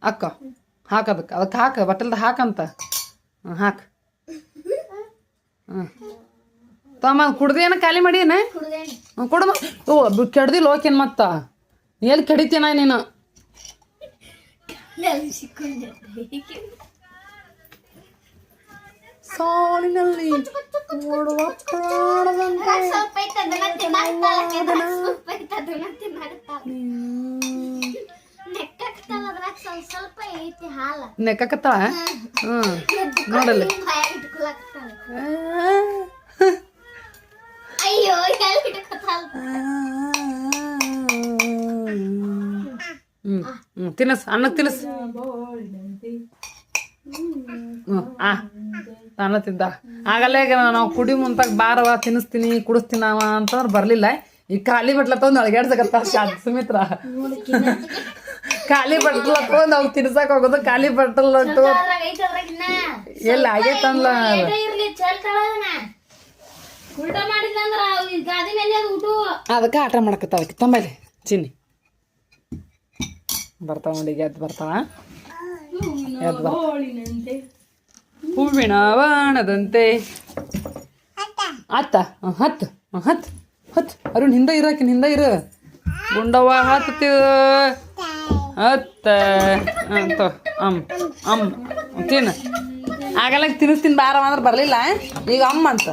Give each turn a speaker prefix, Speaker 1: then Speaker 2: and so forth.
Speaker 1: ಅಕ್ಕ ಹಾಕದಕ್ಕೆ ಅದಕ್ಕೆ ಹಾಕ ಬಟ್ಟಲ್ದ ಹಾಕಂತ ಹಾಕು ತಮ್ಮ ಕುಡ್ದೇನ ಖಾಲಿ ಮಾಡೀನ ಕೊಡಮ್ಮ ಓ ಕೆಡ್ದಿಲ್ಲ ಓಕೆನ್ ಮತ್ತ ಎಲ್ಲಿ ಕೆಡಿತೀನ ನೀನು ಸಾಲಿನಲ್ಲಿ ಓಡುವ ಪ್ರಾಣದಂತೆ ನೆಕ್ಕತ್ತಾಳ ನೋಡಲ್ಲ ತಿನ್ನಸ್ ಅನ್ನಕ್ಕೆ ತಿನ್ನಸ್ ಅನ್ನ ತಿಂದ ಆಗಲ್ಲ ಈಗ ನಾವು ಕುಡಿ ಮುಂತಾಗ ಬಾರವ ತಿನ್ನಿಸ್ತೀನಿ ಕುಡಿಸ್ತೀನವ ಅಂತಂದ್ರೆ ಬರಲಿಲ್ಲ ಈಗ ಖಾಲಿ ಬಟ್ಲ ತೊಂದು ಅಳಗ್ಯಾಡ್ಸಕತ್ತ ಸುಮಿತ್ರ ಖಾಲಿ ಬಟ್ಲ ತೊಂದು ಅವ್ರು ತಿನ್ಸಕ್ ಹೋಗೋದು ಖಾಲಿ ಬಟ್ಟಲ್ ಎಲ್ಲ ಆಗೈತಂದ್ಲ ಅದಕ್ಕೆ ಆಟ ಮಾಡಕತ್ತ ಅದಕ್ಕೆ ತಂಬಲ್ಲಿ ಚಿನ್ನಿ ಬರ್ತಾವ ನೋಡಿ ಎದ್ದು ಬರ್ತಾವ ಎದ್ದು ಬರ್ತಾವ ಹೂವಿನ ಬಾಣದಂತೆ ಅತ್ತ ಹತ್ತು ಹತ್ತು ಹತ್ತು ಅರುಣ್ ಹಿಂದೆ ಇರಾಕಿನ ಹಿಂದೆ ಇರು ಗುಂಡವ್ವ ಹತ್ತ ಹತ್ತ ಅಂತ ತಿನ್ನ ಆಗಲ್ಲ ತಿನ್ನಿಸ್ತೀನಿ ಬಾರವ ಅಂದ್ರೆ ಬರಲಿಲ್ಲ ಈಗ ಅಮ್ಮ ಅಂತ